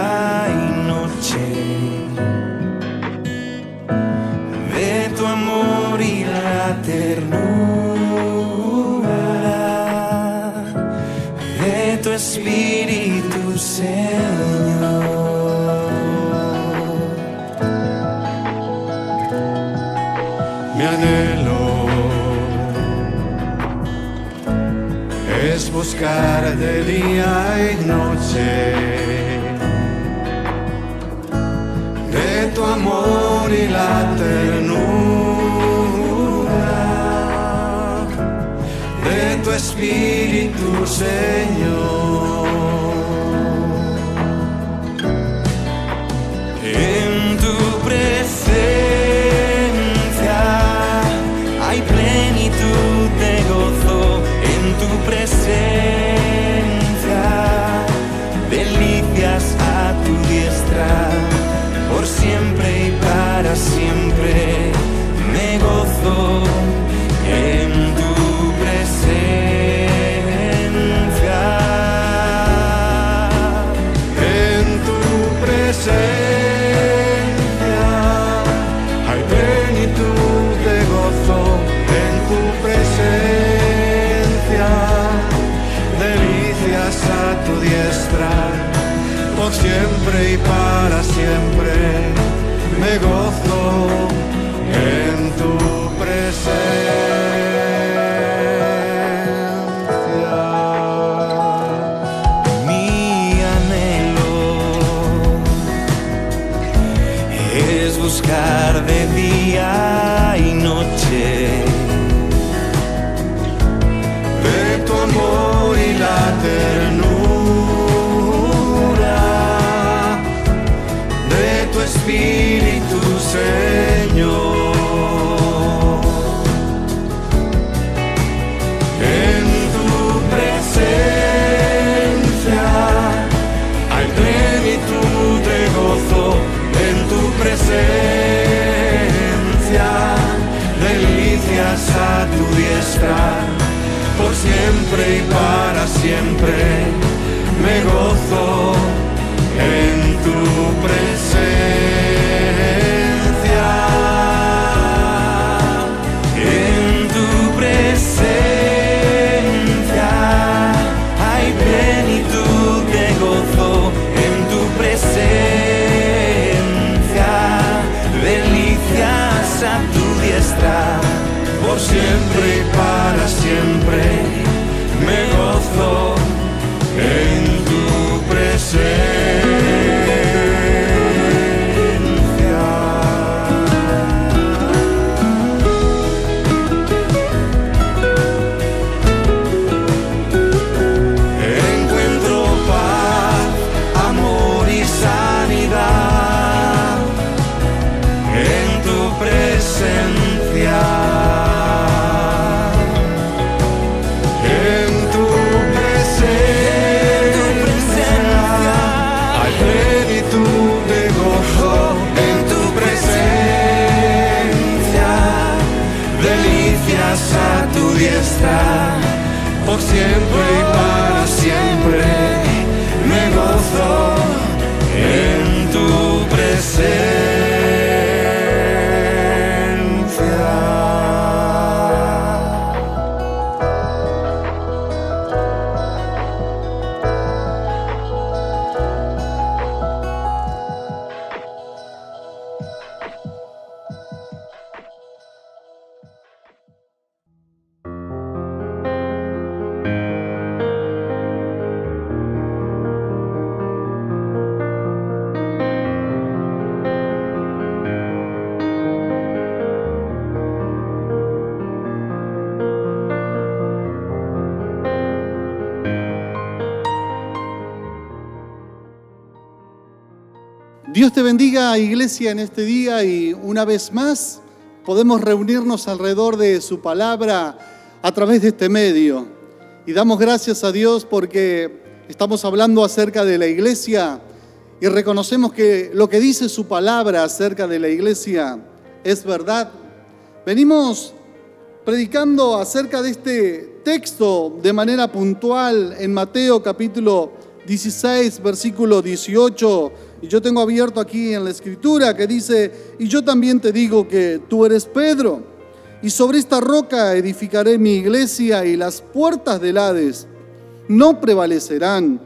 día y noche, de tu amor y la ternura de tu Espíritu, Señor. Mi anhelo es buscar de día y noche de tu amor y la ternura de tu Espíritu, Señor. En tu presencia hay plenitud de gozo, en tu presencia delicias a tu diestra, por siempre y para siempre me gozo en tu presencia. En tu presencia hay plenitud de gozo, en tu presencia delicias a tu diestra, por siempre y para siempre me gozo en tu presencia. Mi anhelo es buscar de día y noche de tu amor y la ternura de tu Espíritu, Señor. En tu presencia hay plenitud de gozo, en tu presencia delicias a tu diestra, por siempre y para siempre me gozo en tu presencia. En tu presencia hay plenitud de gozo, en tu presencia delicias a tu diestra, por siempre y para siempre me gozo en tu presencia. Encuentro paz, amor y sanidad en tu presencia. En tu presencia hay plenitud de gozo, en tu presencia delicias a tu diestra, por siempre y para siempre me gozo en tu presencia. Dios te bendiga, iglesia, en este día, y una vez más podemos reunirnos alrededor de su palabra a través de este medio. Y damos gracias a Dios porque estamos hablando acerca de la iglesia y reconocemos que lo que dice su palabra acerca de la iglesia es verdad. Venimos predicando acerca de este texto de manera puntual en Mateo capítulo 16, versículo 18, y yo tengo abierto aquí en la Escritura, que dice: y yo también te digo que tú eres Pedro, y sobre esta roca edificaré mi iglesia, y las puertas del Hades no prevalecerán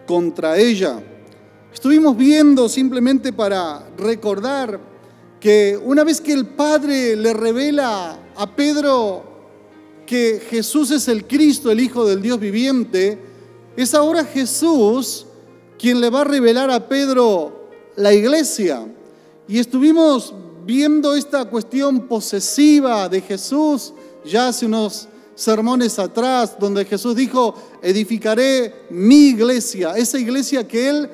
contra ella. Estuvimos viendo, simplemente para recordar, que una vez que el Padre le revela a Pedro que Jesús es el Cristo, el Hijo del Dios viviente, es ahora Jesús quien le va a revelar a Pedro la iglesia. Y estuvimos viendo esta cuestión posesiva de Jesús ya hace unos sermones atrás, donde Jesús dijo: edificaré mi iglesia, esa iglesia que Él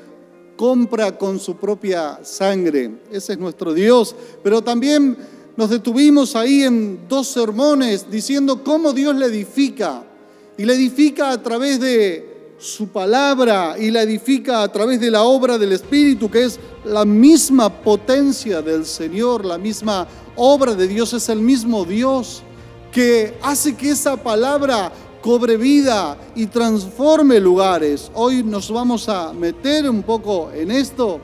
compra con su propia sangre. Ese es nuestro Dios. Pero también nos detuvimos ahí en 2 sermones diciendo cómo Dios le edifica. Y le edifica a través de su palabra, y la edifica a través de la obra del Espíritu, que es la misma potencia del Señor, la misma obra de Dios. Es el mismo Dios que hace que esa palabra cobre vida y transforme lugares. Hoy nos vamos a meter un poco en esto,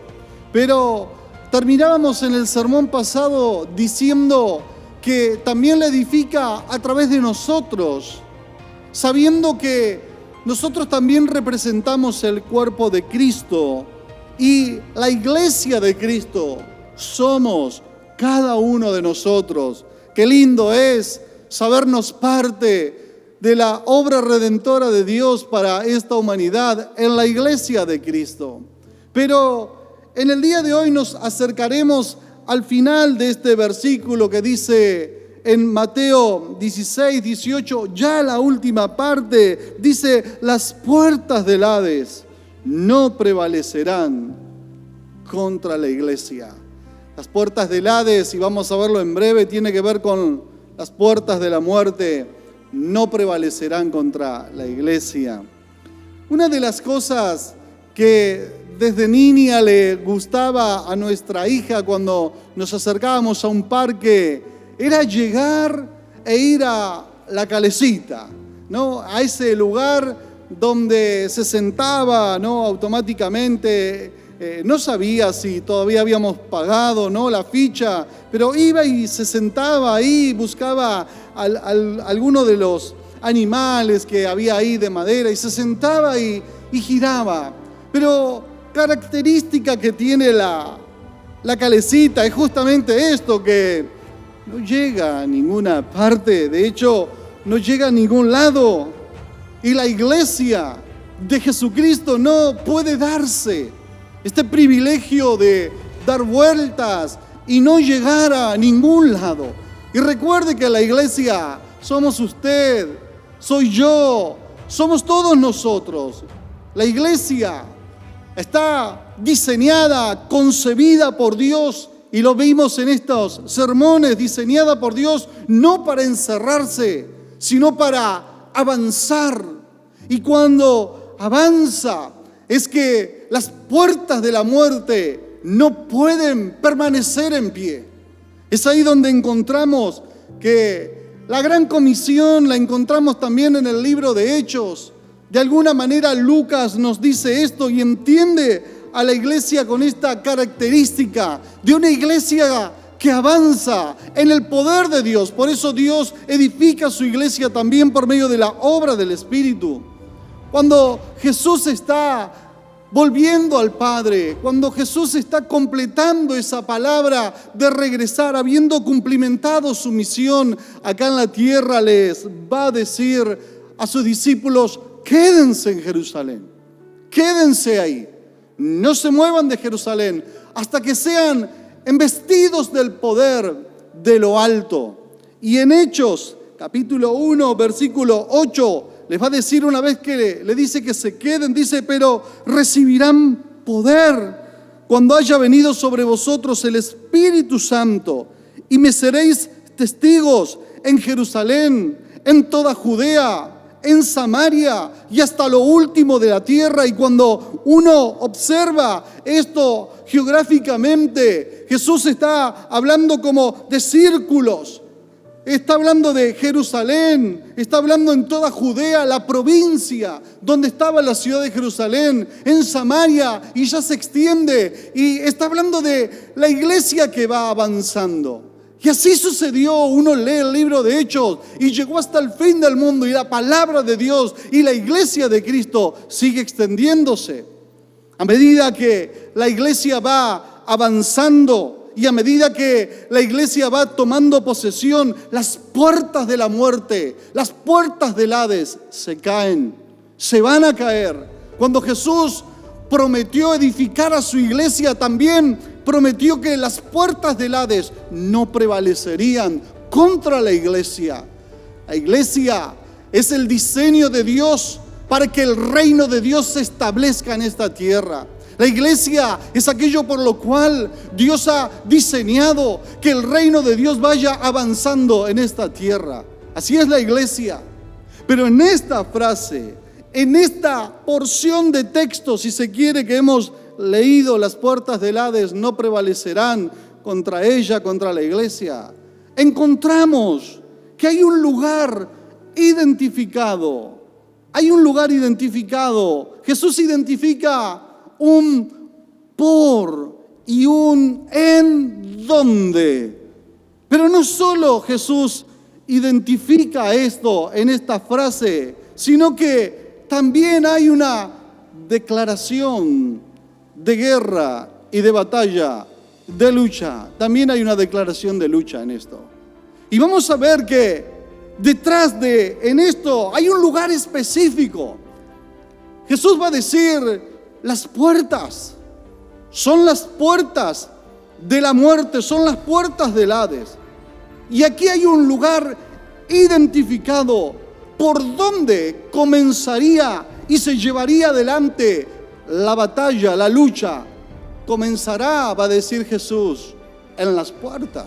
pero terminábamos en el sermón pasado diciendo que también la edifica a través de nosotros, sabiendo que nosotros también representamos el cuerpo de Cristo, y la iglesia de Cristo somos cada uno de nosotros. Qué lindo es sabernos parte de la obra redentora de Dios para esta humanidad en la iglesia de Cristo. Pero en el día de hoy nos acercaremos al final de este versículo que dice en Mateo 16, 18, ya la última parte, dice: las puertas del Hades no prevalecerán contra la iglesia. Las puertas del Hades, y vamos a verlo en breve, tiene que ver con las puertas de la muerte. No prevalecerán contra la iglesia. Una de las cosas que desde niña le gustaba a nuestra hija cuando nos acercábamos a un parque era llegar e ir a la calecita, ¿no? A ese lugar donde se sentaba, ¿no? Automáticamente. No sabía si todavía habíamos pagado, ¿no?, la ficha, pero iba y se sentaba ahí, buscaba alguno de los animales que había ahí de madera, y se sentaba y giraba. Pero característica que tiene la calecita es justamente esto, que no llega a ninguna parte, de hecho no llega a ningún lado, y la iglesia de Jesucristo no puede darse este privilegio de dar vueltas y no llegar a ningún lado. Y recuerde que la iglesia somos usted, soy yo, somos todos nosotros. La iglesia está diseñada, concebida por Dios, y lo vimos en estos sermones, diseñada por Dios no para encerrarse, sino para avanzar. Y cuando avanza, es que las puertas de la muerte no pueden permanecer en pie. Es ahí donde encontramos que la gran comisión la encontramos también en el libro de Hechos. De alguna manera Lucas nos dice esto y entiende a la iglesia con esta característica de una iglesia que avanza en el poder de Dios. Por eso Dios edifica su iglesia también por medio de la obra del Espíritu. Cuando Jesús está volviendo al Padre, cuando Jesús está completando esa palabra de regresar, habiendo cumplimentado su misión acá en la tierra, les va a decir a sus discípulos: quédense en Jerusalén, quédense ahí, no se muevan de Jerusalén hasta que sean embestidos del poder de lo alto. Y en Hechos, capítulo 1, versículo 8, les va a decir, una vez que le dice que se queden, dice: pero recibirán poder cuando haya venido sobre vosotros el Espíritu Santo, y me seréis testigos en Jerusalén, en toda Judea, en Samaria y hasta lo último de la tierra. Y cuando uno observa esto geográficamente, Jesús está hablando como de círculos. Está hablando de Jerusalén, está hablando en toda Judea, la provincia donde estaba la ciudad de Jerusalén, en Samaria, y ya se extiende. Y está hablando de la iglesia que va avanzando. Y así sucedió. Uno lee el libro de Hechos y llegó hasta el fin del mundo, y la palabra de Dios y la iglesia de Cristo sigue extendiéndose. A medida que la iglesia va avanzando, y a medida que la iglesia va tomando posesión, las puertas de la muerte, las puertas del Hades se caen, se van a caer. Cuando Jesús prometió edificar a su iglesia, también prometió que las puertas del Hades no prevalecerían contra la iglesia. La iglesia es el diseño de Dios para que el reino de Dios se establezca en esta tierra. La iglesia es aquello por lo cual Dios ha diseñado que el reino de Dios vaya avanzando en esta tierra. Así es la iglesia. Pero en esta frase, en esta porción de texto, si se quiere, que hemos leído, las puertas del Hades no prevalecerán contra ella, contra la iglesia, encontramos que hay un lugar identificado. Hay un lugar identificado. Jesús identifica un por y un en dónde. Pero no solo Jesús identifica esto en esta frase, sino que también hay una declaración de guerra y de batalla, de lucha. También hay una declaración de lucha en esto. Y vamos a ver que detrás en esto hay un lugar específico. Jesús va a decir: las puertas son las puertas de la muerte, son las puertas del Hades. Y aquí hay un lugar identificado por donde comenzaría y se llevaría adelante la batalla, la lucha. Comenzará, va a decir Jesús, en las puertas,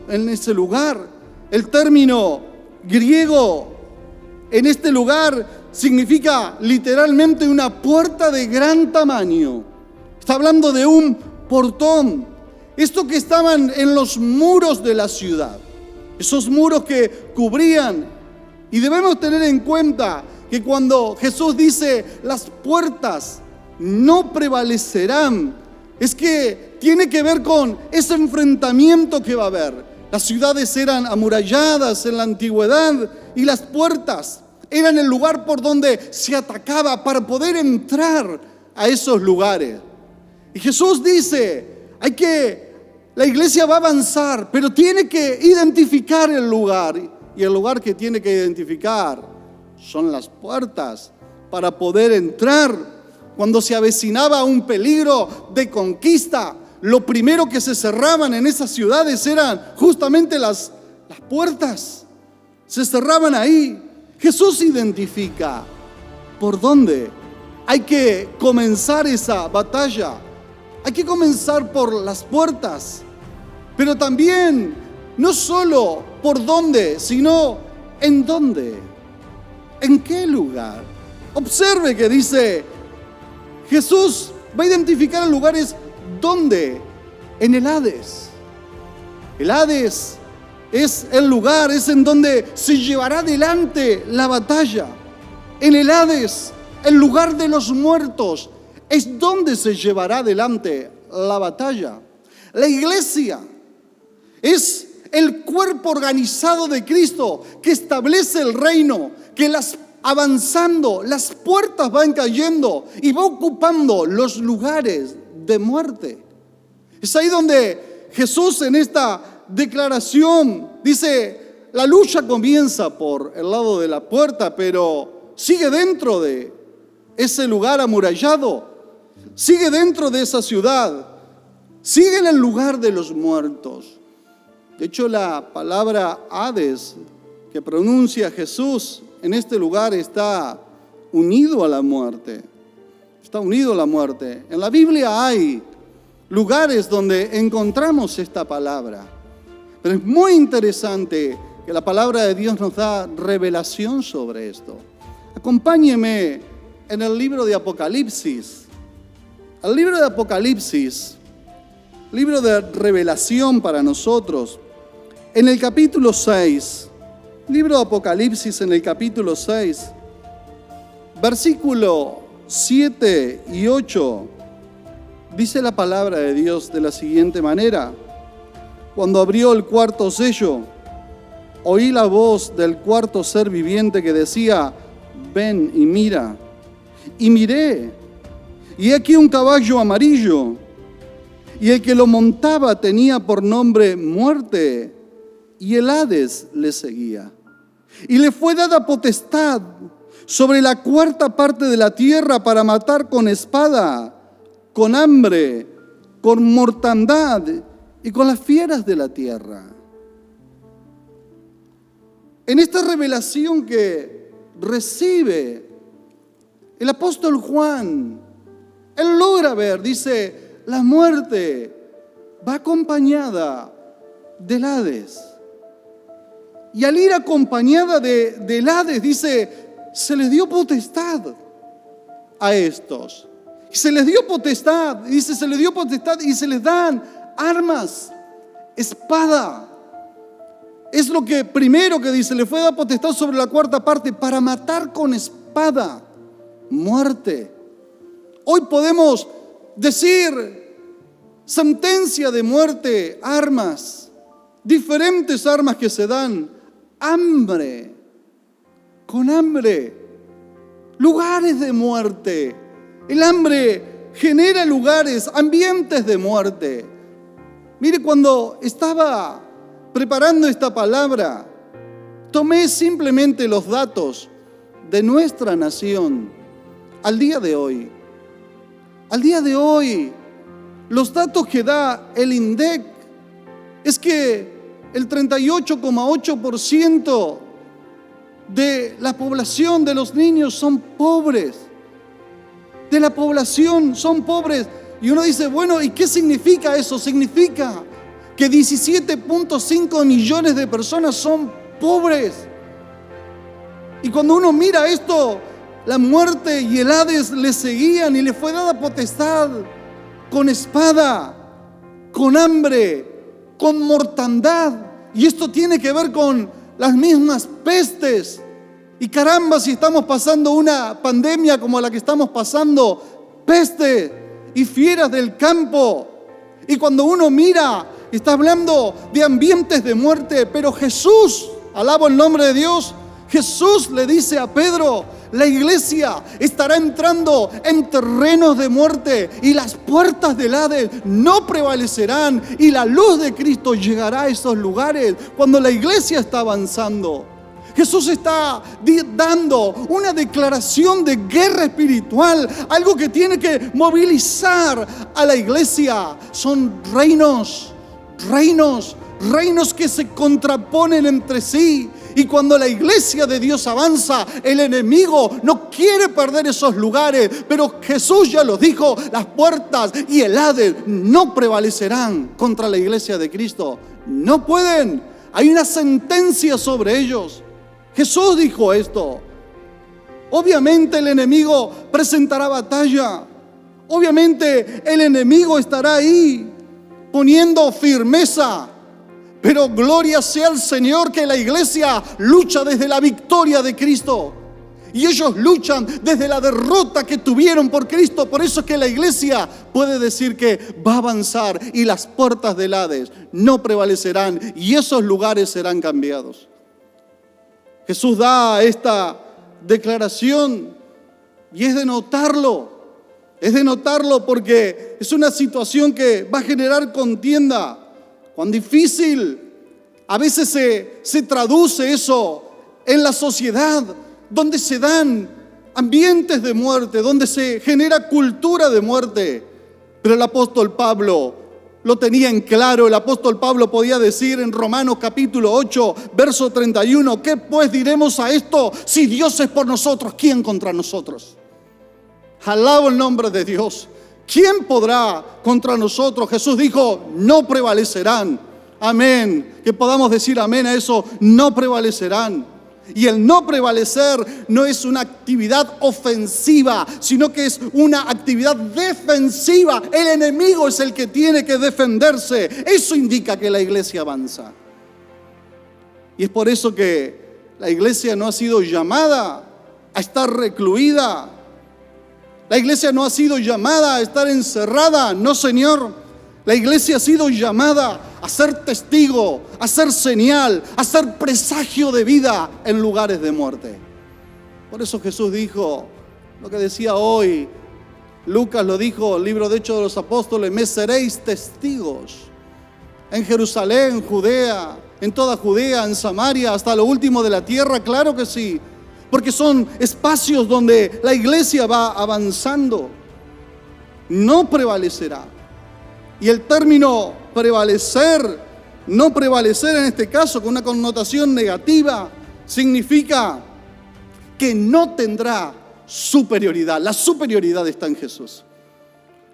en ese lugar. El término griego en este lugar significa literalmente una puerta de gran tamaño. Está hablando de un portón. Esto que estaban en los muros de la ciudad, esos muros que cubrían. Y debemos tener en cuenta que cuando Jesús dice las puertas no prevalecerán, es que tiene que ver con ese enfrentamiento que va a haber. Las ciudades eran amuralladas en la antigüedad y las puertas eran el lugar por donde se atacaba para poder entrar a esos lugares. Y Jesús dice, la iglesia va a avanzar, pero tiene que identificar el lugar. Y el lugar que tiene que identificar son las puertas para poder entrar. Cuando se avecinaba un peligro de conquista, lo primero que se cerraban en esas ciudades eran justamente las puertas. Se cerraban ahí. Jesús identifica por dónde hay que comenzar esa batalla. Hay que comenzar por las puertas, pero también no solo por dónde, sino en dónde, en qué lugar. Observe que dice, Jesús va a identificar los lugares donde, en el Hades. El Hades es el lugar, es en donde se llevará adelante la batalla. En el Hades, el lugar de los muertos, es donde se llevará adelante la batalla. La iglesia es el cuerpo organizado de Cristo que establece el reino, que avanzando, las puertas van cayendo y va ocupando los lugares de muerte. Es ahí donde Jesús en esta declaración dice, la lucha comienza por el lado de la puerta, pero sigue dentro de ese lugar amurallado, sigue dentro de esa ciudad, sigue en el lugar de los muertos. De hecho, la palabra Hades que pronuncia Jesús en este lugar está unido a la muerte. Está unido a la muerte. En la Biblia hay lugares donde encontramos esta palabra. Pero es muy interesante que la palabra de Dios nos da revelación sobre esto. Acompáñeme en el libro de Apocalipsis. El libro de Apocalipsis, libro de revelación para nosotros. En el capítulo 6, libro de Apocalipsis en el capítulo 6, versículo 7 y 8, dice la palabra de Dios de la siguiente manera: cuando abrió el cuarto sello, oí la voz del cuarto ser viviente que decía: ven y mira. Y miré, y aquí un caballo amarillo, y el que lo montaba tenía por nombre Muerte, y el Hades le seguía. Y le fue dada potestad sobre la cuarta parte de la tierra para matar con espada, con hambre, con mortandad y con las fieras de la tierra. En esta revelación que recibe el apóstol Juan, él logra ver, dice, la muerte va acompañada del Hades. Y al ir acompañada del Hades, dice, se les dio potestad a estos. Se les dio potestad, dice, se les dio potestad y se les dan armas, espada. Es lo que primero que dice, le fue dada potestad sobre la cuarta parte para matar con espada, muerte. Hoy podemos decir sentencia de muerte, armas, diferentes armas que se dan, hambre, con hambre, lugares de muerte. El hambre genera lugares, ambientes de muerte. Mire, cuando estaba preparando esta palabra, tomé simplemente los datos de nuestra nación al día de hoy. Al día de hoy, los datos que da el INDEC es que el 38,8% de la población de los niños son pobres. De la población son pobres. Y uno dice, bueno, ¿y qué significa eso? Significa que 17.5 millones de personas son pobres. Y cuando uno mira esto, la muerte y el Hades le seguían y le fue dada potestad con espada, con hambre, con mortandad. Y esto tiene que ver con las mismas pestes. Y caramba, si estamos pasando una pandemia como la que estamos pasando, peste y fieras del campo. Y cuando uno mira, está hablando de ambientes de muerte, pero Jesús, alabo el nombre de Dios, Jesús le dice a Pedro, la iglesia estará entrando en terrenos de muerte y las puertas del Hades no prevalecerán y la luz de Cristo llegará a esos lugares cuando la iglesia está avanzando. Jesús está dando una declaración de guerra espiritual, algo que tiene que movilizar a la iglesia. Son reinos que se contraponen entre sí. Y cuando la iglesia de Dios avanza, el enemigo no quiere perder esos lugares. Pero Jesús ya lo dijo, las puertas y el Hades no prevalecerán contra la iglesia de Cristo. No pueden. Hay una sentencia sobre ellos. Jesús dijo esto. Obviamente el enemigo presentará batalla. Obviamente el enemigo estará ahí poniendo firmeza. Pero gloria sea al Señor que la iglesia lucha desde la victoria de Cristo. Y ellos luchan desde la derrota que tuvieron por Cristo. Por eso es que la iglesia puede decir que va a avanzar y las puertas del Hades no prevalecerán y esos lugares serán cambiados. Jesús da esta declaración y es de notarlo. Es de notarlo porque es una situación que va a generar contienda. Cuán difícil a veces se traduce eso en la sociedad, donde se dan ambientes de muerte, donde se genera cultura de muerte. Pero el apóstol Pablo lo tenía en claro. El apóstol Pablo podía decir en Romanos capítulo 8, verso 31, ¿qué pues diremos a esto? Si Dios es por nosotros, ¿quién contra nosotros? Alabo el nombre de Dios. ¿Quién podrá contra nosotros? Jesús dijo, no prevalecerán. Amén. Que podamos decir amén a eso, no prevalecerán. Y el no prevalecer no es una actividad ofensiva, sino que es una actividad defensiva. El enemigo es el que tiene que defenderse. Eso indica que la iglesia avanza. Y es por eso que la iglesia no ha sido llamada a estar recluida. La iglesia no ha sido llamada a estar encerrada. No, Señor. La iglesia ha sido llamada a ser testigo, a ser señal, a ser presagio de vida en lugares de muerte. Por eso Jesús dijo lo que decía hoy. Lucas lo dijo, el libro de Hechos de los Apóstoles: me seréis testigos en Jerusalén, Judea, en toda Judea, en Samaria, hasta lo último de la tierra. Claro que sí, porque son espacios donde la iglesia va avanzando. No prevalecerá. Y el término prevalecer, no prevalecer en este caso con una connotación negativa, significa que no tendrá superioridad. La superioridad está en Jesús.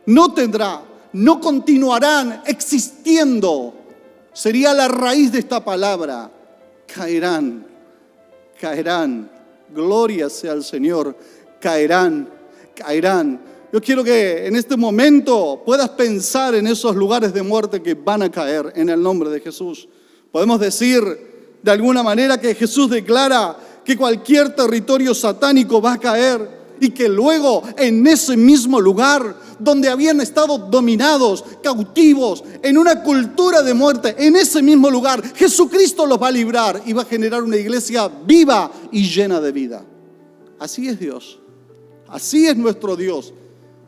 No tendrá, no continuarán existiendo. Sería la raíz de esta palabra. Caerán. Gloria sea al Señor. Caerán. Yo quiero que en este momento puedas pensar en esos lugares de muerte que van a caer en el nombre de Jesús. Podemos decir de alguna manera que Jesús declara que cualquier territorio satánico va a caer y que luego en ese mismo lugar donde habían estado dominados, cautivos, en una cultura de muerte, en ese mismo lugar Jesucristo los va a librar y va a generar una iglesia viva y llena de vida. Así es Dios, así es nuestro Dios,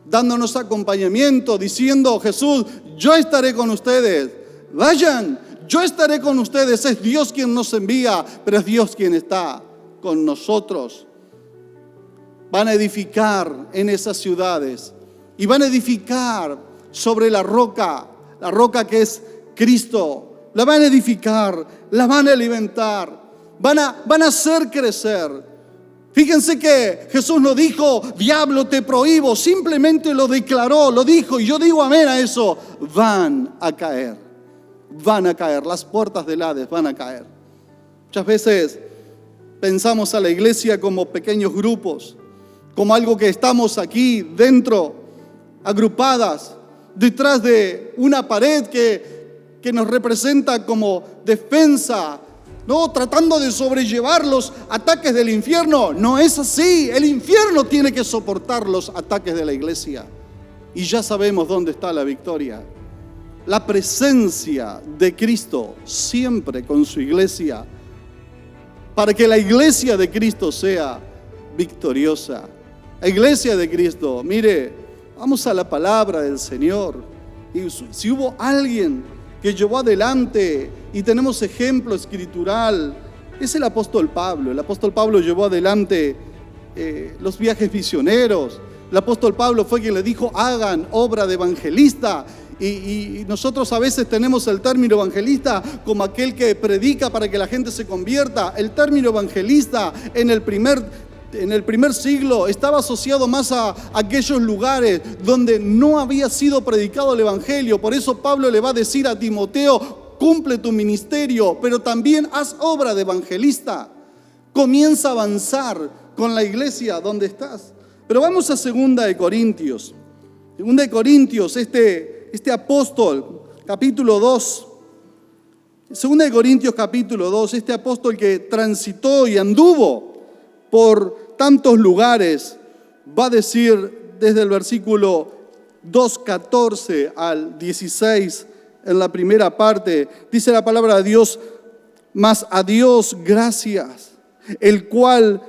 dándonos acompañamiento, diciendo: Jesús, yo estaré con ustedes, vayan, yo estaré con ustedes. Es Dios quien nos envía, pero es Dios quien está con nosotros. Van a edificar en esas ciudades y van a edificar sobre la roca que es Cristo. La van a edificar, la van a alimentar, van a hacer crecer. Fíjense que Jesús no dijo: diablo, te prohíbo. Simplemente lo declaró, lo dijo, y yo digo amén a eso. Van a caer, las puertas del Hades van a caer. Muchas veces pensamos a la iglesia como pequeños grupos, como algo que estamos aquí dentro, agrupadas, detrás de una pared que nos representa como defensa, ¿no? Tratando de sobrellevar los ataques del infierno. No es así. El infierno tiene que soportar los ataques de la iglesia. Y ya sabemos dónde está la victoria. La presencia de Cristo siempre con su iglesia, para que la iglesia de Cristo sea victoriosa. La iglesia de Cristo, mire, vamos a la palabra del Señor. Y si hubo alguien que llevó adelante, y tenemos ejemplo escritural, es el apóstol Pablo. El apóstol Pablo llevó adelante los viajes misioneros. El apóstol Pablo fue quien le dijo: hagan obra de evangelista. Y nosotros a veces tenemos el término evangelista como aquel que predica para que la gente se convierta. El término evangelista en el primer siglo estaba asociado más a aquellos lugares donde no había sido predicado el evangelio. Por eso Pablo le va a decir a Timoteo: cumple tu ministerio, pero también haz obra de evangelista. Comienza a avanzar con la iglesia donde estás. Pero vamos a 2 Corintios. 2 Corintios, este apóstol, capítulo 2. 2 Corintios capítulo 2, este apóstol que transitó y anduvo por tantos lugares, va a decir desde el versículo 2:14 al 16, en la primera parte, dice la palabra de Dios: mas a Dios gracias, el cual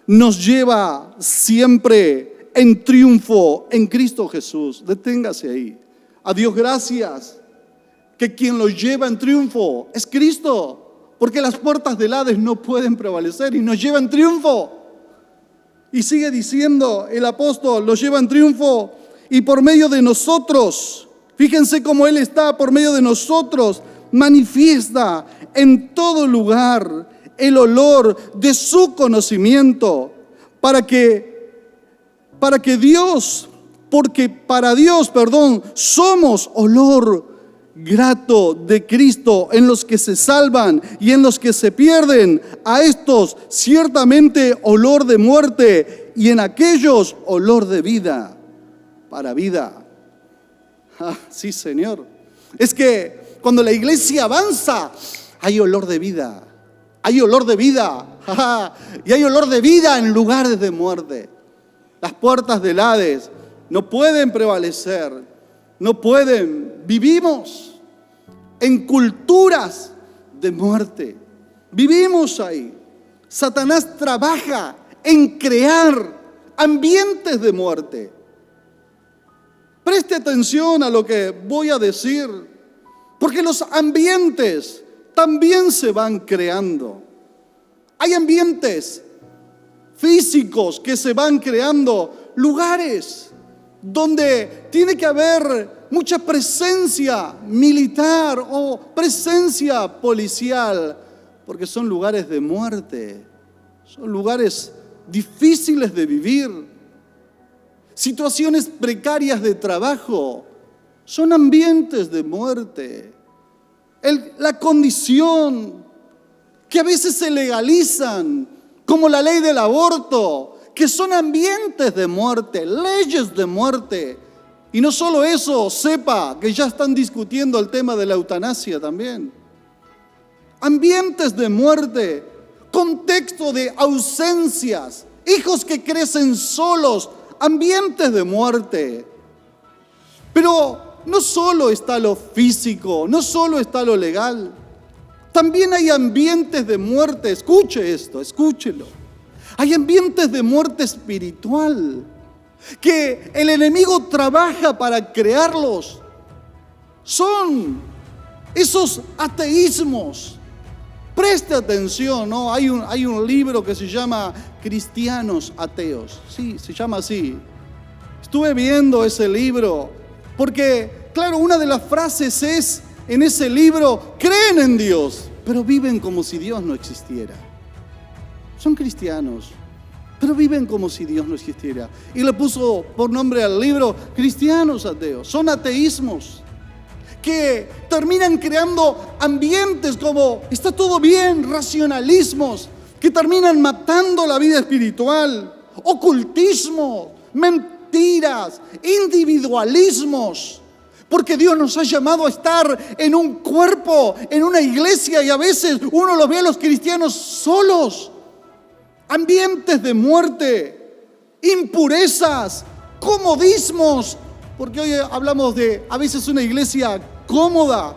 nos lleva siempre en triunfo en Cristo Jesús. Deténgase ahí. A Dios gracias, que quien lo lleva en triunfo es Cristo, porque las puertas del Hades no pueden prevalecer y nos lleva en triunfo. Y sigue diciendo el apóstol: los lleva en triunfo y por medio de nosotros, fíjense cómo Él está por medio de nosotros, manifiesta en todo lugar el olor de su conocimiento, para para Dios, somos olor grato de Cristo en los que se salvan y en los que se pierden. A estos ciertamente olor de muerte, y en aquellos olor de vida, para vida. Sí, Señor. Es que cuando la iglesia avanza, hay olor de vida. hay olor de vida. Y hay olor de vida en lugares de muerte. Las puertas del Hades no pueden prevalecer, no pueden. Vivimos en culturas de muerte. Vivimos ahí. Satanás trabaja en crear ambientes de muerte. Preste atención a lo que voy a decir, porque los ambientes también se van creando. Hay ambientes físicos que se van creando, lugares donde tiene que haber mucha presencia militar o presencia policial, porque son lugares de muerte, son lugares difíciles de vivir, situaciones precarias de trabajo, son ambientes de muerte. La condición que a veces se legalizan, como la ley del aborto, que son ambientes de muerte, leyes de muerte. Y no solo eso, sepa que ya están discutiendo el tema de la eutanasia también. Ambientes de muerte, contexto de ausencias, hijos que crecen solos, ambientes de muerte. Pero no solo está lo físico, no solo está lo legal, también hay ambientes de muerte. Escuche esto, escúchelo. Hay ambientes de muerte espiritual que el enemigo trabaja para crearlos. Son esos ateísmos. Preste atención, ¿no? Hay un libro que se llama Cristianos Ateos. Sí, se llama así. Estuve viendo ese libro porque, claro, una de las frases es en ese libro: creen en Dios, pero viven como si Dios no existiera. Son cristianos, pero viven como si Dios no existiera. Y le puso por nombre al libro Cristianos Ateos. Son ateísmos que terminan creando ambientes como está todo bien, racionalismos, que terminan matando la vida espiritual, ocultismo, mentiras, individualismos. Porque Dios nos ha llamado a estar en un cuerpo, en una iglesia, y a veces uno los ve a los cristianos solos. Ambientes de muerte, impurezas, comodismos, porque hoy hablamos de a veces una iglesia cómoda.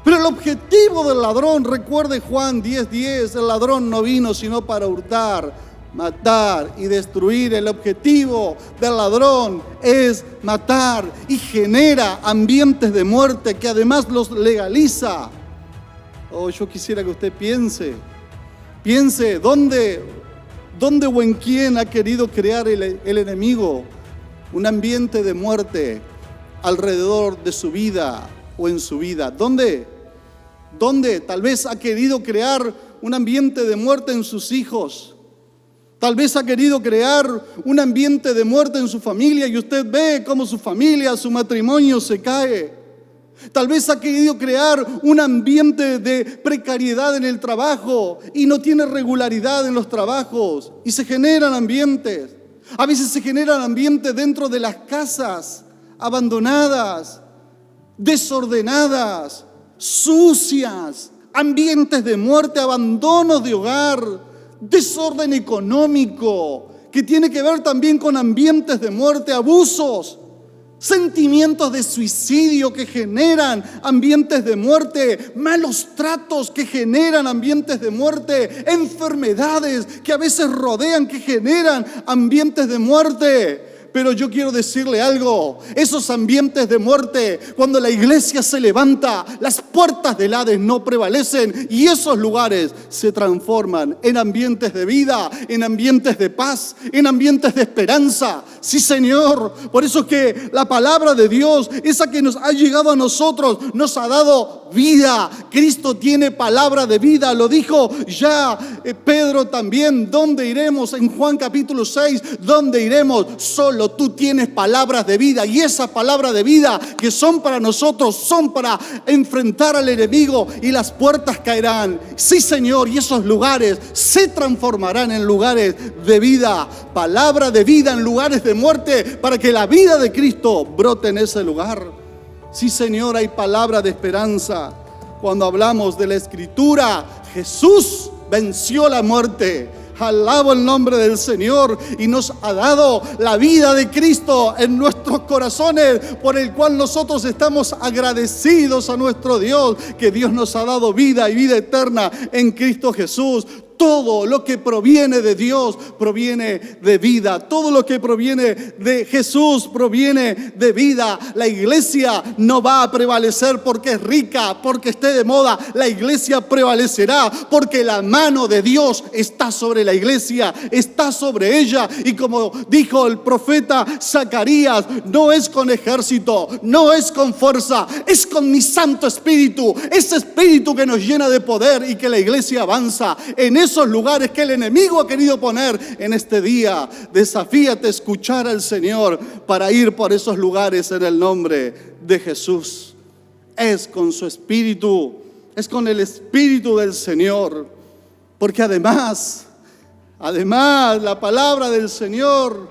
Pero el objetivo del ladrón, recuerde Juan 10:10, el ladrón no vino sino para hurtar, matar y destruir. El objetivo del ladrón es matar y genera ambientes de muerte que además los legaliza. Oh, yo quisiera que usted piense ¿dónde o en quién ha querido crear el enemigo un ambiente de muerte alrededor de su vida o en su vida? ¿Dónde tal vez ha querido crear un ambiente de muerte en sus hijos? Tal vez ha querido crear un ambiente de muerte en su familia y usted ve cómo su familia, su matrimonio se cae. Tal vez ha querido crear un ambiente de precariedad en el trabajo y no tiene regularidad en los trabajos y se generan ambientes. A veces se generan ambientes dentro de las casas abandonadas, desordenadas, sucias, ambientes de muerte, abandonos de hogar, desorden económico, que tiene que ver también con ambientes de muerte, abusos, sentimientos de suicidio que generan ambientes de muerte, malos tratos que generan ambientes de muerte, enfermedades que a veces rodean, que generan ambientes de muerte. Pero yo quiero decirle algo, esos ambientes de muerte, cuando la iglesia se levanta, las puertas del Hades no prevalecen y esos lugares se transforman en ambientes de vida, en ambientes de paz, en ambientes de esperanza. Sí, Señor, por eso es que la palabra de Dios, esa que nos ha llegado a nosotros, nos ha dado vida. Cristo tiene palabra de vida, lo dijo ya Pedro también. ¿Dónde iremos? En Juan capítulo 6, ¿dónde iremos? Solo tú tienes palabras de vida, y esas palabras de vida que son para nosotros, son para enfrentar al enemigo, y las puertas caerán. Sí, Señor, y esos lugares se transformarán en lugares de vida. Palabra de vida en lugares de muerte, para que la vida de Cristo brote en ese lugar. Sí, Señor, hay palabra de esperanza. Cuando hablamos de la Escritura, Jesús venció la muerte. Alabo el nombre del Señor, y nos ha dado la vida de Cristo en nuestros corazones, por el cual nosotros estamos agradecidos a nuestro Dios, que Dios nos ha dado vida y vida eterna en Cristo Jesús. Todo lo que proviene de Dios proviene de vida. Todo lo que proviene de Jesús proviene de vida. La iglesia no va a prevalecer porque es rica, porque esté de moda. La iglesia prevalecerá porque la mano de Dios está sobre la iglesia, está sobre ella. Y como dijo el profeta Zacarías, no es con ejército, no es con fuerza, es con mi Santo Espíritu. Ese Espíritu que nos llena de poder y que la iglesia avanza en esos lugares que el enemigo ha querido poner en este día. Desafíate a escuchar al Señor para ir por esos lugares en el nombre de Jesús. Es con su Espíritu, es con el Espíritu del Señor, porque además la palabra del Señor,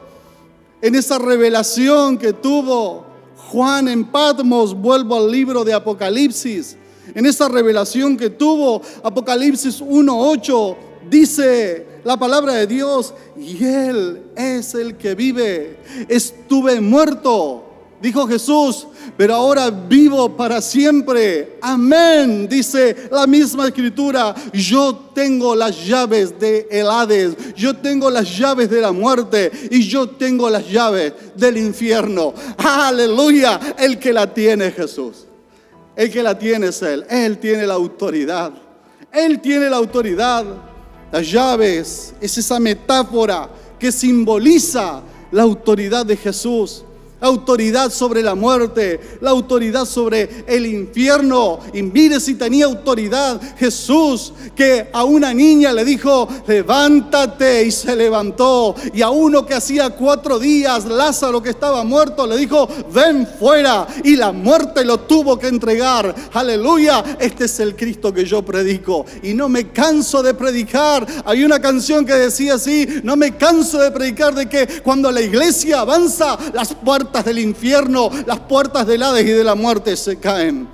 en esa revelación que tuvo Juan en Patmos, vuelvo al libro de Apocalipsis, en esa revelación que tuvo, Apocalipsis 1:8, dice la palabra de Dios: y Él es el que vive. Estuve muerto, dijo Jesús, pero ahora vivo para siempre. Amén, dice la misma Escritura. Yo tengo las llaves de el Hades, yo tengo las llaves de la muerte y yo tengo las llaves del infierno. Aleluya, el que la tiene es Jesús. El que la tiene es Él. Él tiene la autoridad. Él tiene la autoridad. Las llaves es esa metáfora que simboliza la autoridad de Jesús. La autoridad sobre la muerte, la autoridad sobre el infierno. Y mire si tenía autoridad Jesús, que a una niña le dijo: levántate, y se levantó. Y a uno que hacía 4 días, Lázaro, que estaba muerto, le dijo: ven fuera, y la muerte lo tuvo que entregar. Aleluya, este es el Cristo que yo predico y no me canso de predicar. Hay una canción que decía así: no me canso de predicar de que cuando la iglesia avanza, las puertas del infierno, las puertas del Hades y de la muerte se caen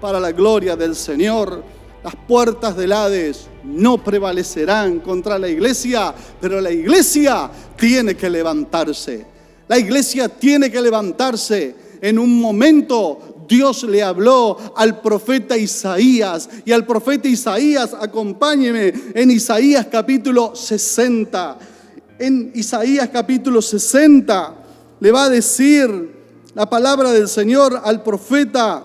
para la gloria del Señor. Las puertas del Hades no prevalecerán contra la iglesia, pero la iglesia tiene que levantarse. La iglesia tiene que levantarse. En un momento Dios le habló al profeta Isaías, y al profeta Isaías, acompáñeme en Isaías capítulo 60. En Isaías capítulo 60 le va a decir la palabra del Señor al profeta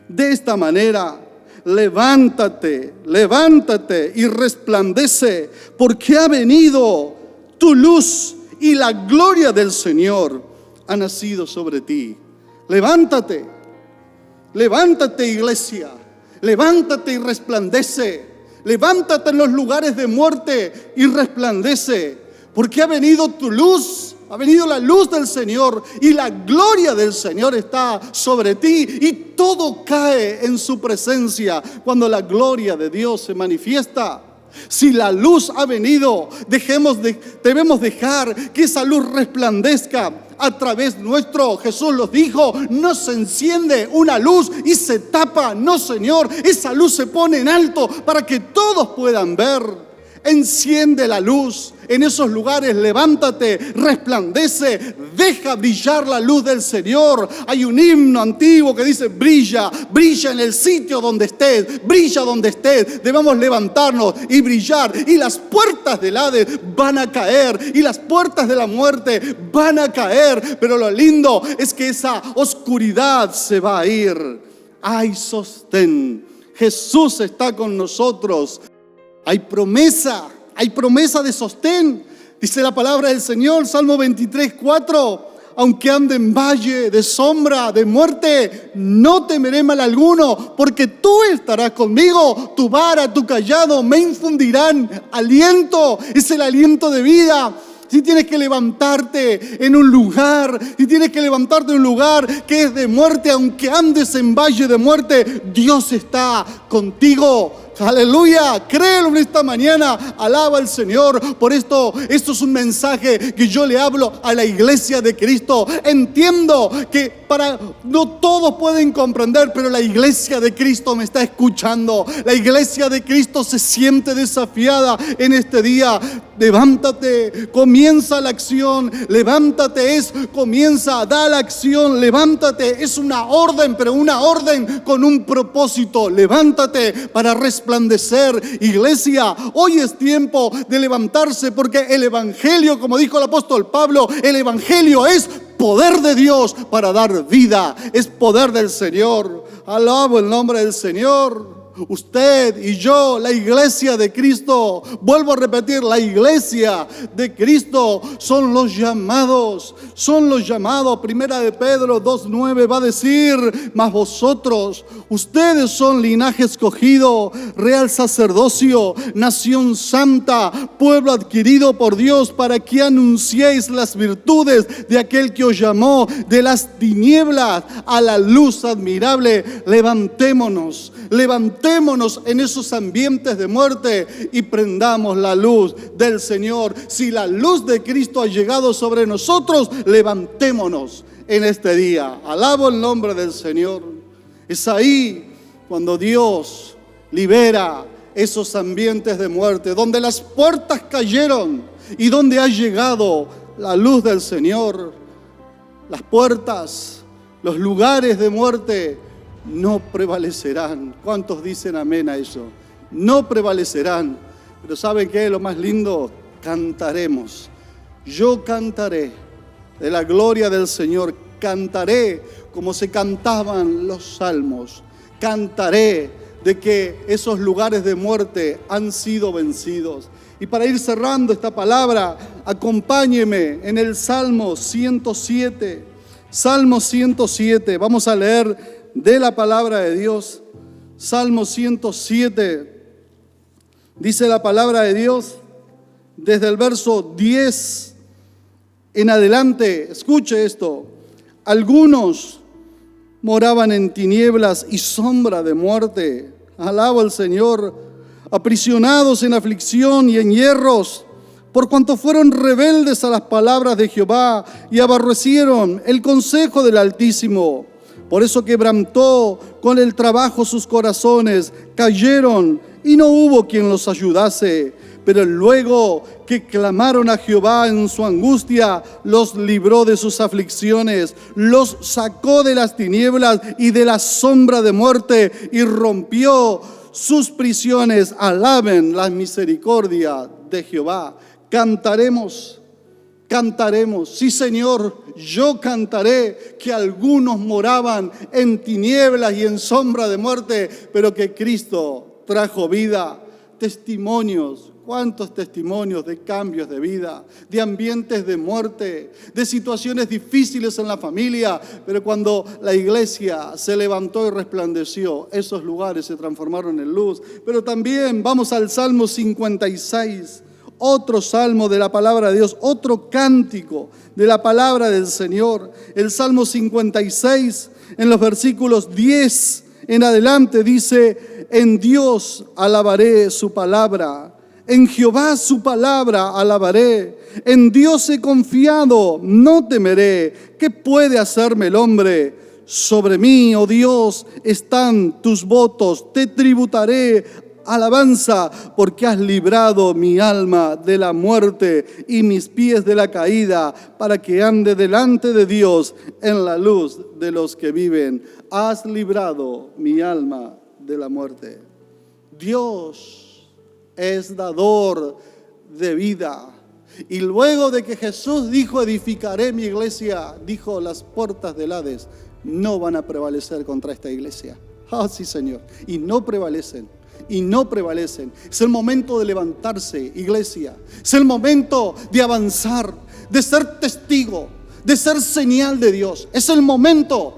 de esta manera: levántate, levántate y resplandece, porque ha venido tu luz y la gloria del Señor ha nacido sobre ti. Levántate, levántate, iglesia, levántate y resplandece. Levántate en los lugares de muerte y resplandece, porque ha venido tu luz. Ha venido la luz del Señor y la gloria del Señor está sobre ti, y todo cae en su presencia cuando la gloria de Dios se manifiesta. Si la luz ha venido, debemos dejar que esa luz resplandezca a través nuestro. Jesús los dijo: no se enciende una luz y se tapa. No, Señor, esa luz se pone en alto para que todos puedan ver. Enciende la luz en esos lugares, levántate, resplandece, deja brillar la luz del Señor. Hay un himno antiguo que dice: brilla, brilla en el sitio donde estés, brilla donde estés. Debemos levantarnos y brillar, y las puertas del Hades van a caer, y las puertas de la muerte van a caer. Pero lo lindo es que esa oscuridad se va a ir. Hay sostén. Jesús está con nosotros. Hay promesa de sostén. Dice la palabra del Señor, Salmo 23:4: aunque ande en valle de sombra de muerte, no temeré mal alguno, porque tú estarás conmigo. Tu vara, tu cayado me infundirán aliento. Es el aliento de vida. Si tienes que levantarte en un lugar, si tienes que levantarte en un lugar que es de muerte, aunque andes en valle de muerte, Dios está contigo. Aleluya, créelo en esta mañana, alaba al Señor. Por esto es un mensaje que yo le hablo a la iglesia de Cristo. Entiendo que no todos pueden comprender, pero la iglesia de Cristo me está escuchando. La iglesia de Cristo se siente desafiada en este día. Levántate, comienza la acción. Levántate, comienza, da la acción. Levántate, es una orden, pero una orden con un propósito. Levántate para resplandecer. Iglesia, hoy es tiempo de levantarse, porque el evangelio, como dijo el apóstol Pablo, el evangelio es poder de Dios para dar vida, es poder del Señor. Alabo el nombre del Señor. Usted y yo, la iglesia de Cristo, vuelvo a repetir, la iglesia de Cristo son los llamados. Primera de Pedro 2:9 va a decir: mas vosotros, ustedes son linaje escogido, real sacerdocio, nación santa, pueblo adquirido por Dios, para que anunciéis las virtudes de aquel que os llamó de las tinieblas a la luz admirable. Levantémonos en esos ambientes de muerte y prendamos la luz del Señor. Si la luz de Cristo ha llegado sobre nosotros, levantémonos en este día. Alabo el nombre del Señor. Es ahí cuando Dios libera esos ambientes de muerte, donde las puertas cayeron y donde ha llegado la luz del Señor. Las puertas, los lugares de muerte no prevalecerán. ¿Cuántos dicen amén a eso? No prevalecerán. Pero ¿saben qué es lo más lindo? Cantaremos. Yo cantaré de la gloria del Señor. Cantaré como se cantaban los salmos. Cantaré de que esos lugares de muerte han sido vencidos. Y para ir cerrando esta palabra, acompáñeme en el Salmo 107. Salmo 107. Vamos a leer de la palabra de Dios. Salmo 107. Dice la palabra de Dios desde el verso 10 en adelante. Escuche esto: algunos moraban en tinieblas y sombra de muerte. Alabo al Señor. Aprisionados en aflicción y en hierros, por cuanto fueron rebeldes a las palabras de Jehová y aborrecieron el consejo del Altísimo. Por eso quebrantó con el trabajo sus corazones, cayeron y no hubo quien los ayudase. Pero luego que clamaron a Jehová en su angustia, los libró de sus aflicciones, los sacó de las tinieblas y de la sombra de muerte y rompió sus prisiones. Alaben la misericordia de Jehová. Cantaremos. Sí, Señor, yo cantaré que algunos moraban en tinieblas y en sombra de muerte, pero que Cristo trajo vida. Testimonios, cuántos testimonios de cambios de vida, de ambientes de muerte, de situaciones difíciles en la familia, pero cuando la iglesia se levantó y resplandeció, esos lugares se transformaron en luz. Pero también vamos al Salmo 56. Otro salmo de la palabra de Dios, otro cántico de la palabra del Señor. El Salmo 56, en los versículos 10 en adelante, dice: en Dios alabaré su palabra, en Jehová su palabra alabaré. En Dios he confiado, no temeré. ¿Qué puede hacerme el hombre? Sobre mí, oh Dios, están tus votos, te tributaré alabanza, porque has librado mi alma de la muerte y mis pies de la caída, para que ande delante de Dios en la luz de los que viven. Has librado mi alma de la muerte. Dios es dador de vida. Y luego de que Jesús dijo: edificaré mi iglesia, dijo: las puertas del Hades no van a prevalecer contra esta iglesia. Ah, sí, Señor. Y no prevalecen. Es el momento de levantarse, iglesia. Es el momento de avanzar, de ser testigo, de ser señal de Dios. Es el momento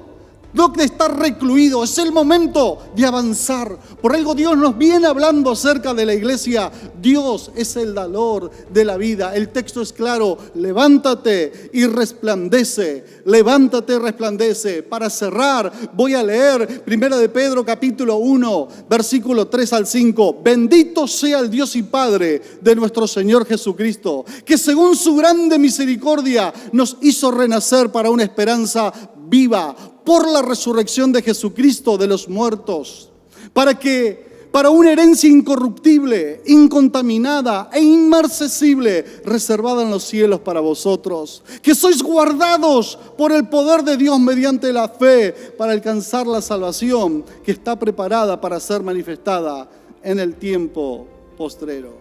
no de estar recluido. Es el momento de avanzar. Por algo Dios nos viene hablando acerca de la iglesia. Dios es el dador de la vida. El texto es claro: levántate y resplandece. Levántate y resplandece. Para cerrar, voy a leer 1 de Pedro capítulo 1, versículo 3 al 5. Bendito sea el Dios y Padre de nuestro Señor Jesucristo, que según su grande misericordia nos hizo renacer para una esperanza viva por la resurrección de Jesucristo de los muertos, para una herencia incorruptible, incontaminada e inmarcesible, reservada en los cielos para vosotros, que sois guardados por el poder de Dios mediante la fe, para alcanzar la salvación que está preparada para ser manifestada en el tiempo postrero.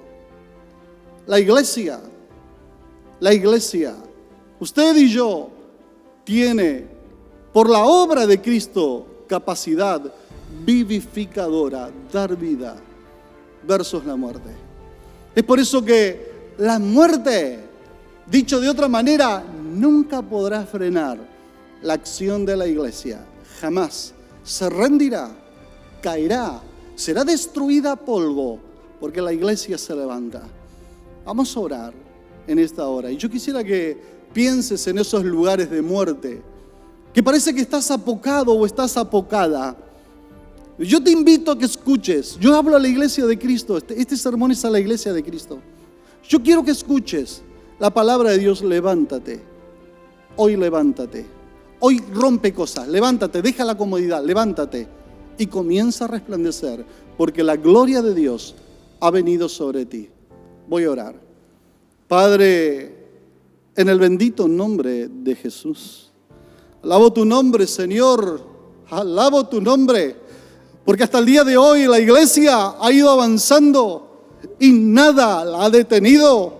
La iglesia, usted y yo, tiene por la obra de Cristo capacidad vivificadora, dar vida versus la muerte. Es por eso que la muerte, dicho de otra manera, nunca podrá frenar la acción de la iglesia. Jamás. Se rendirá, caerá, será destruida a polvo, porque la iglesia se levanta. Vamos a orar en esta hora. Y yo quisiera que pienses en esos lugares de muerte, que parece que estás apocado o estás apocada. Yo te invito a que escuches. Yo hablo a la iglesia de Cristo. Este sermón es a la iglesia de Cristo. Yo quiero que escuches la palabra de Dios. Levántate. Hoy levántate. Hoy rompe cosas. Levántate, deja la comodidad. Levántate y comienza a resplandecer, porque la gloria de Dios ha venido sobre ti. Voy a orar. Padre, en el bendito nombre de Jesús, alabo tu nombre, Señor. Alabo tu nombre, porque hasta el día de hoy la iglesia ha ido avanzando y nada la ha detenido.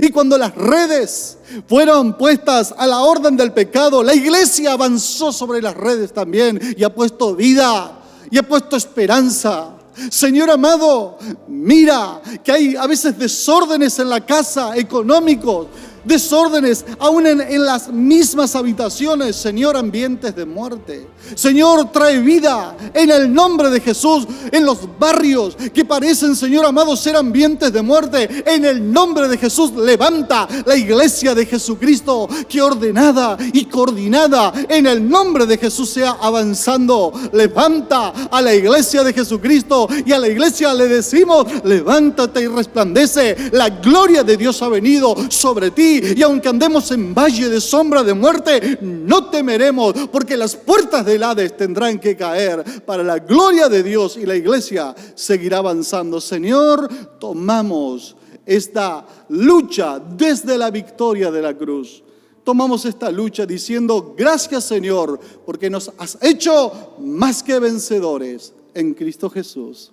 Y cuando las redes fueron puestas a la orden del pecado, la iglesia avanzó sobre las redes también y ha puesto vida y ha puesto esperanza. Señor amado, mira que hay a veces desórdenes en la casa, económicos, desórdenes aún en las mismas habitaciones, Señor, ambientes de muerte. Señor, trae vida en el nombre de Jesús en los barrios que parecen, Señor amado, ser ambientes de muerte. En el nombre de Jesús, levanta la iglesia de Jesucristo, que ordenada y coordinada en el nombre de Jesús sea avanzando. Levanta a la iglesia de Jesucristo, y a la iglesia le decimos: levántate y resplandece. La gloria de Dios ha venido sobre ti. Y aunque andemos en valle de sombra de muerte, no temeremos, porque las puertas del Hades tendrán que caer para la gloria de Dios, y la iglesia seguirá avanzando. Señor, tomamos esta lucha desde la victoria de la cruz. Tomamos esta lucha diciendo: gracias, Señor, porque nos has hecho más que vencedores en Cristo Jesús.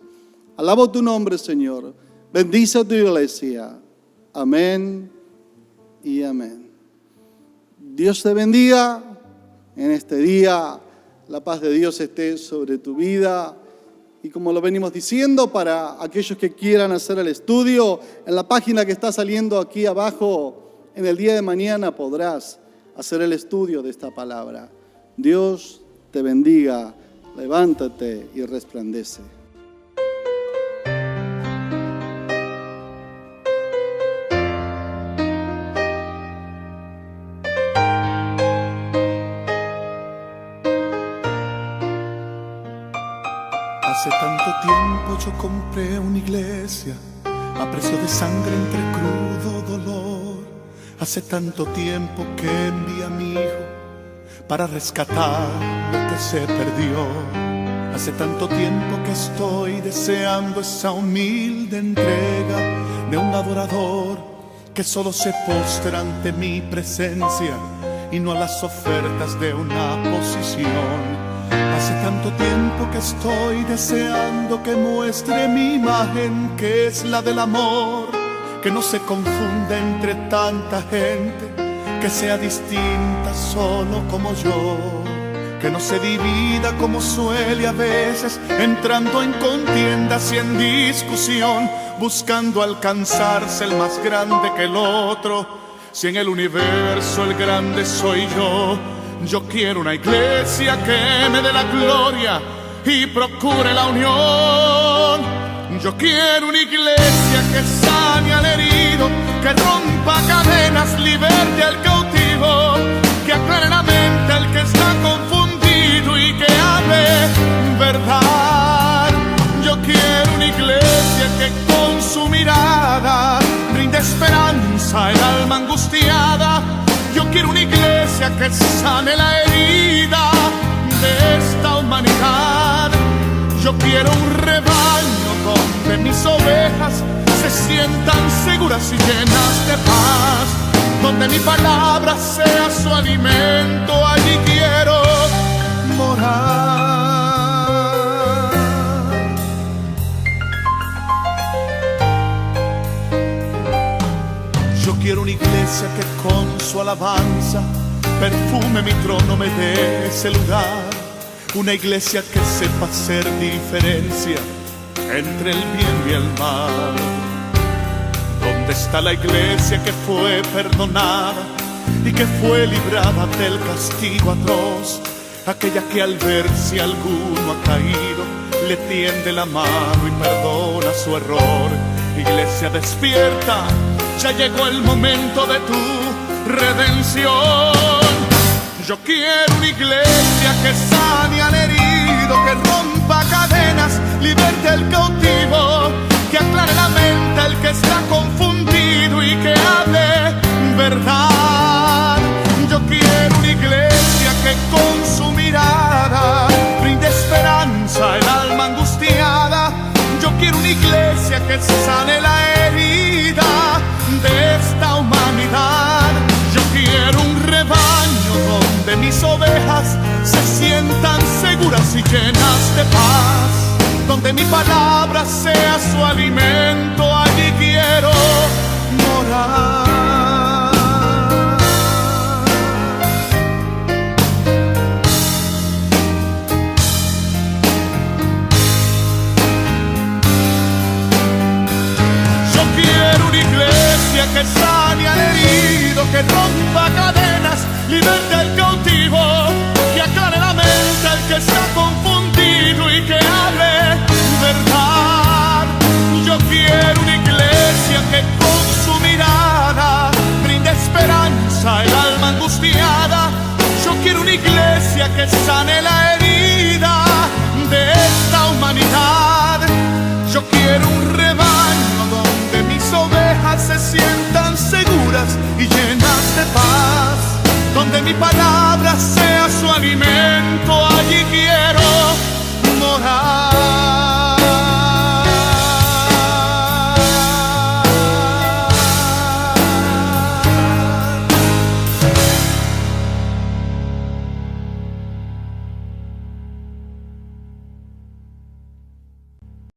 Alabo tu nombre, Señor. Bendice a tu iglesia. Amén y amén. Dios te bendiga en este día. La paz de Dios esté sobre tu vida. Y como lo venimos diciendo, para aquellos que quieran hacer el estudio, en la página que está saliendo aquí abajo, en el día de mañana podrás hacer el estudio de esta palabra. Dios te bendiga. Levántate y resplandece. Hace tanto tiempo yo compré una iglesia a precio de sangre entre crudo dolor. Hace tanto tiempo que envié a mi hijo para rescatar lo que se perdió. Hace tanto tiempo que estoy deseando esa humilde entrega de un adorador que solo se postra ante mi presencia y no a las ofertas de una posición. Hace tanto tiempo que estoy deseando que muestre mi imagen, que es la del amor, que no se confunda entre tanta gente, que sea distinta solo como yo, que no se divida como suele a veces, entrando en contiendas y en discusión, buscando alcanzarse el más grande que el otro. Si en el universo el grande soy yo, Yo quiero una iglesia que me dé la gloria y procure la unión. Yo quiero una iglesia que sane al herido, que rompa cadenas, liberte al cautivo, que aclare la mente al que está confundido y que hable verdad. Yo quiero una iglesia que con su mirada brinde esperanza al alma angustiada. Yo quiero una iglesia que sane la herida de esta humanidad. Yo quiero un rebaño donde mis ovejas se sientan seguras y llenas de paz, donde mi palabra sea su alimento. Allí quiero morar. Yo quiero una iglesia que con su alabanza perfume mi trono, me dé ese lugar. Una iglesia que sepa hacer diferencia entre el bien y el mal. ¿Dónde está la iglesia que fue perdonada y que fue librada del castigo atroz? Aquella que al ver si alguno ha caído le tiende la mano y perdona su error. Iglesia despierta, ya llegó el momento de tu redención. Yo quiero una iglesia que sane al herido, que rompa cadenas, liberte al cautivo, que aclare la mente al que está confundido y que hable verdad. Yo quiero una iglesia que con su mirada brinde esperanza al alma angustiada. Yo quiero una iglesia que sane la herida de esta humanidad. Yo quiero un rebaño donde mis ovejas se sientan seguras y llenas de paz, donde mi palabra sea su alimento. Allí quiero morar. Yo quiero una iglesia que sane al herido, que rompa cadenas, liberte al cautivo, que aclare la mente al que está confundido y que hable verdad. Yo quiero una iglesia que con su mirada brinde esperanza al alma angustiada. Yo quiero una iglesia que sane la herida de esta humanidad. Yo quiero un rebaño donde mis ovejas se sientan seguras y llenas de paz, donde mi palabra